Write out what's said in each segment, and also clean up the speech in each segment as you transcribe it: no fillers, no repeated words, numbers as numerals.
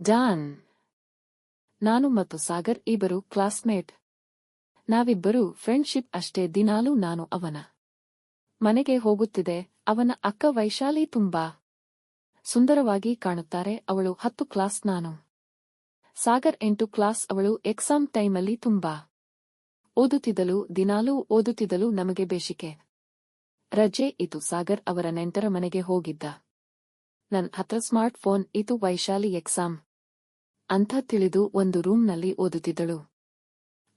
Don. ನಾನು ಮತ್ತು ಸಾಗರ್ ಇಬ್ಬರು ಕ್ಲಾಸ್ಮೇಟ್. ನಾವಿಬ್ಬರೂ ಫ್ರೆಂಡ್ಶಿಪ್ ಅಷ್ಟೇ. ದಿನಾಲೂ ನಾನು ಅವನ ಮನೆಗೆ ಹೋಗುತ್ತಿದ್ದೆ. ಅವನ ಅಕ್ಕ ವೈಶಾಲಿ ತುಂಬಾ ಸುಂದರವಾಗಿ ಕಾಣುತ್ತಾರೆ. ಅವಳು 10 ಕ್ಲಾಸ್, ನಾನು ಸಾಗರ್ 8 ಕ್ಲಾಸ್. ಅವಳು ಎಕ್ಸಾಮ್ ಟೈಮಲ್ಲಿ ತುಂಬಾ ಓದುತ್ತಿದ್ದಳು. ದಿನಾಲೂ ಓದುತ್ತಿದ್ದಳು. ನಮಗೆ ಬೇಸಿಗೆ ರಜೆ ಇತ್ತು. ಸಾಗರ್ ಅವರ ನೆಂಟರ ಮನೆಗೆ ಹೋಗಿದ್ದ. ನನ್ ಹತ್ರ ಸ್ಮಾರ್ಟ್ ಫೋನ್ ಇತ್ತು. ವೈಶಾಲಿ ಎಕ್ಸಾಮ್ ಅಂತ ತಿಳಿದು ಒಂದು ರೂಮ್ನಲ್ಲಿ ಓದುತ್ತಿದ್ದಳು.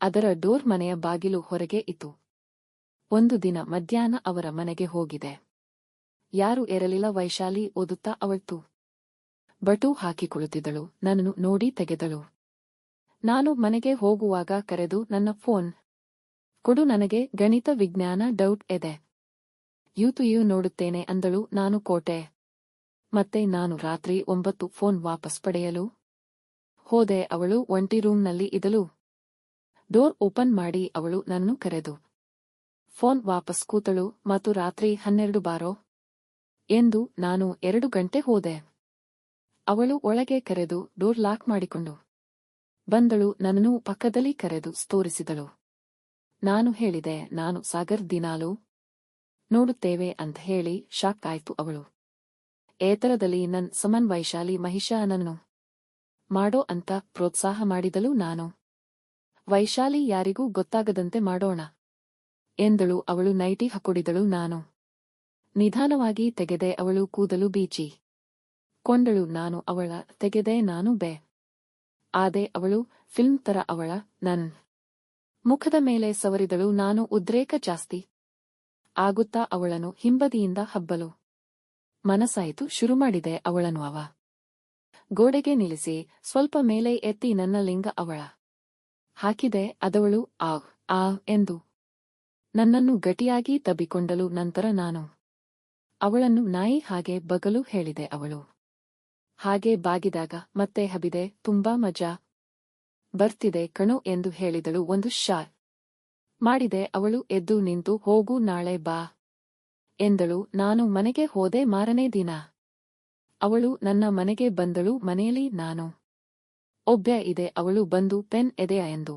ಅದರ ಡೋರ್ ಮನೆಯ ಬಾಗಿಲು ಹೊರಗೆ ಇತ್ತು. ಒಂದು ದಿನ ಮಧ್ಯಾಹ್ನ ಅವರ ಮನೆಗೆ ಹೋಗಿದೆ. ಯಾರೂ ಇರಲಿಲ್ಲ. ವೈಶಾಲಿ ಓದುತ್ತಾ ಅವಳ್ತು ಬಟು ಹಾಕಿಕೊಳ್ಳುತ್ತಿದ್ದಳು. ನನ್ನನ್ನು ನೋಡಿ ತೆಗೆದಳು. ನಾನು ಮನೆಗೆ ಹೋಗುವಾಗ ಕರೆದು, ನನ್ನ ಫೋನ್ ಕೊಡು, ನನಗೆ ಗಣಿತ ವಿಜ್ಞಾನ ಡೌಟ್ ಇದೆ. ಯೂಟ್ಯೂಬ್ ನೋಡುತ್ತೇನೆ ಅಂದಳು. ನಾನು ಕೋಟೆ. ಮತ್ತೆ ನಾನು ರಾತ್ರಿ 9 ಫೋನ್ ವಾಪಸ್ ಪಡೆಯಲು ಹೋದೆ. ಅವಳು ಒಂಟಿ ರೂಮ್ನಲ್ಲಿ ಇದ್ದಳು. ಡೋರ್ ಓಪನ್ ಮಾಡಿ ಅವಳು ನನ್ನನ್ನು ಕರೆದು ಫೋನ್ ವಾಪಸ್ ಕೂತಳು ಮತ್ತು ರಾತ್ರಿ 12 ಬಾರೋ ಎಂದು. ನಾನು 2 ಗಂಟೆ ಹೋದೆ. ಅವಳು ಒಳಗೆ ಕರೆದು ಡೋರ್ ಲಾಕ್ ಮಾಡಿಕೊಂಡು ಬಂದಳು. ನನ್ನನ್ನು ಪಕ್ಕದಲ್ಲಿ ಕರೆದು ತೋರಿಸಿದಳು. ನಾನು ಹೇಳಿದೆ, ನಾನು ಸಾಗರ್ ದಿನಾಲೂ ನೋಡುತ್ತೇವೆ ಅಂತ ಹೇಳಿ. ಶಾಕ್ ಆಯ್ತು ಅವಳು. ಏತರದಲ್ಲಿ ನನ್ ಸಮನ್ ವೈಶಾಲಿ ಮಹಿಷಾ ನನ್ನು ಮಾಡೋ ಅಂತ ಪ್ರೋತ್ಸಾಹ ಮಾಡಿದಳು. ನಾನು ವೈಶಾಲಿ ಯಾರಿಗೂ ಗೊತ್ತಾಗದಂತೆ ಮಾಡೋಣ ಎಂದಳು. ಅವಳು ನೈಟಿ ಹಾಕೊಂಡಿದಳು. ನಾನು ನಿಧಾನವಾಗಿ ತೆಗೆದೆ. ಅವಳು ಕೂದಲು ಬೀಚಿ ಕೊಂಡಳು. ನಾನು ಅವಳ ತೆಗೆದೆ. ನಾನು ಬೇ ಆದೆ. ಅವಳು ಫಿಲ್ಮ್ ತರ ಅವಳ ನನ್ ಮುಖದ ಮೇಲೆ ಸವರಿದಳು. ನಾನು ಉದ್ರೇಕ ಜಾಸ್ತಿ ಆಗುತ್ತಾ ಅವಳನ್ನು ಹಿಂಬದಿಯಿಂದ ಹಬ್ಬಲು ಮನಸ್ಸಾಯಿತು. ಶುರುಮಾಡಿದೆ. ಅವಳನ್ನು ಅವ ಗೋಡೆಗೆ ನಿಲ್ಲಿಸಿ ಸ್ವಲ್ಪ ಮೇಲೆ ಎತ್ತಿ ನನ್ನ ಲಿಂಗ ಅವಳ ಹಾಕಿದೆ. ಅದವಳು ಆ ಎಂದು ನನ್ನನ್ನು ಗಟ್ಟಿಯಾಗಿ ತಬ್ಬಿಕೊಂಡಳು. ನಂತರ ನಾನು ಅವಳನ್ನು ನಾಯಿ ಹಾಗೆ ಬಗಲು ಹೇಳಿದೆ. ಅವಳು ಹಾಗೆ ಬಾಗಿದಾಗ ಮತ್ತೆ ಹಬಿದೆ. ತುಂಬಾ ಮಜಾ ಬರ್ತಿದೆ ಕಣೋ ಎಂದು ಹೇಳಿದಳು. ಒಂದು ಶಾಟ್ ಮಾಡಿದೆ. ಅವಳು ಎದ್ದು ನಿಂತು, ಹೋಗು ನಾಳೆ ಬಾ ಎಂದಳು. ನಾನು ಮನೆಗೆ ಹೋದೆ. ಮಾರನೇ ದಿನ ಅವಳು ನನ್ನ ಮನೆಗೆ ಬಂದಳು. ಮನೆಯಲ್ಲಿ ನಾನು ಒಬ್ಬೆ ಇದೆ. ಅವಳು ಬಂದು ಪೆನ್ ಎದೆಯಾ ಎಂದು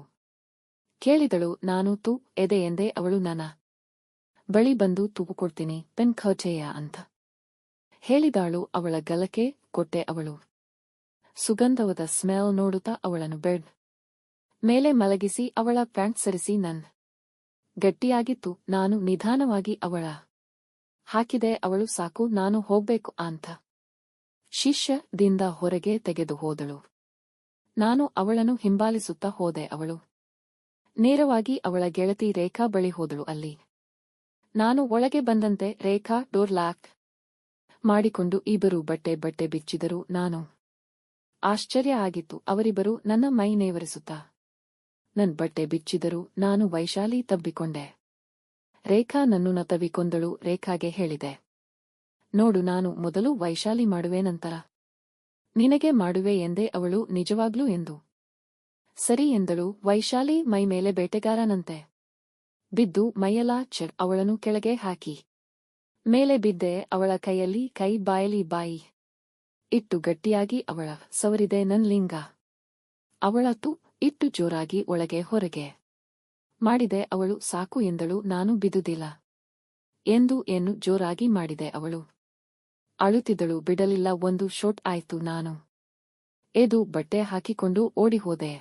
ಕೇಳಿದಳು. ನಾನು ತು ಎದೆ ಎಂದೆ. ಅವಳು ನನ್ನ ಬಳಿ ಬಂದು ತೂಗು ಕೊಡ್ತೀನಿ, ಪೆನ್ ಖರ್ಚೆಯಾ ಅಂತ ಹೇಳಿದಾಳು. ಅವಳ ಗಲಕ್ಕೆ ಕೊಟ್ಟೆ. ಅವಳು ಸುಗಂಧವಾದ ಸ್ಮೆಲ್ ನೋಡುತ್ತಾ ಅವಳನ್ನು ಬೆಡ್ ಮೇಲೆ ಮಲಗಿಸಿ ಅವಳ ಪ್ಯಾಂಟ್ ಸರಿಸಿ ನನ್ ಗಟ್ಟಿಯಾಗಿತ್ತು. ನಾನು ನಿಧಾನವಾಗಿ ಅವಳ ಹಾಕಿದೆ. ಅವಳು ಸಾಕು, ನಾನು ಹೋಗ್ಬೇಕು ಅಂತ ಶಿಷ್ಯದಿಂದ ಹೊರಗೆ ತೆಗೆದು ಹೋದಳು. ನಾನು ಅವಳನ್ನು ಹಿಂಬಾಲಿಸುತ್ತಾ ಹೋದೆ. ಅವಳು ನೇರವಾಗಿ ಅವಳ ಗೆಳತಿ ರೇಖಾ ಬಳಿ ಹೋದಳು. ಅಲ್ಲಿ ನಾನು ಒಳಗೆ ಬಂದಂತೆ ರೇಖಾ ಡೋರ್ ಲಾಕ್ ಮಾಡಿಕೊಂಡು ಇಬ್ಬರು ಬಟ್ಟೆ ಬಿಚ್ಚಿದರು. ನಾನು ಆಶ್ಚರ್ಯ ಆಗಿತ್ತು. ಅವರಿಬ್ಬರು ನನ್ನ ಮೈ ನೇವರಿಸುತ್ತಾ ನನ್ ಬಟ್ಟೆ ಬಿಚ್ಚಿದರು. ನಾನು ವೈಶಾಲಿ ತಬ್ಬಿಕೊಂಡೆ. ರೇಖಾ ನನ್ನನ್ನು ತಬ್ಬಿಕೊಂಡಳು. ರೇಖಾಗೆ ಹೇಳಿದೆ, ನೋಡು, ನಾನು ಮೊದಲು ವೈಶಾಲಿ ಮಾಡುವೆ, ನಂತರ ನಿನಗೆ ಮಾಡುವೆ ಎಂದೆ. ಅವಳು ನಿಜವಾಗ್ಲೂ ಎಂದು ಸರಿ ಎಂದಳು. ವೈಶಾಲಿ ಮೈ ಮೇಲೆ ಬೇಟೆಗಾರನಂತೆ ಬಿದ್ದು ಮೈಯೆಲ್ಲ ಅವಳನ್ನು ಕೆಳಗೆ ಹಾಕಿ ಮೇಲೆ ಬಿದ್ದೆ. ಅವಳ ಕೈಯಲ್ಲಿ ಕೈ, ಬಾಯಲ್ಲಿ ಬಾಯಿ ಇಟ್ಟು ಗಟ್ಟಿಯಾಗಿ ಅವಳ ಸವರಿದೆ. ನನ್ ಲಿಂಗ ಅವಳತ್ತು ಇಟ್ಟು ಜೋರಾಗಿ ಒಳಗೆ ಹೊರಗೆ ಮಾಡಿದೆ. ಅವಳು ಸಾಕು ಎಂದಳು. ನಾನು ಬಿದುದಿಲ್ಲ ಎಂದು ಏನು ಜೋರಾಗಿ ಮಾಡಿದೆ. ಅವಳು ಅಳುತ್ತಿದ್ದಳು. ಬಿಡಲಿಲ್ಲ. ಒಂದು ಶೋಟ್ ಆಯ್ತು. ನಾನು ಎದು ಬಟ್ಟೆ ಹಾಕಿಕೊಂಡು ಓಡಿ ಹೋದೆ.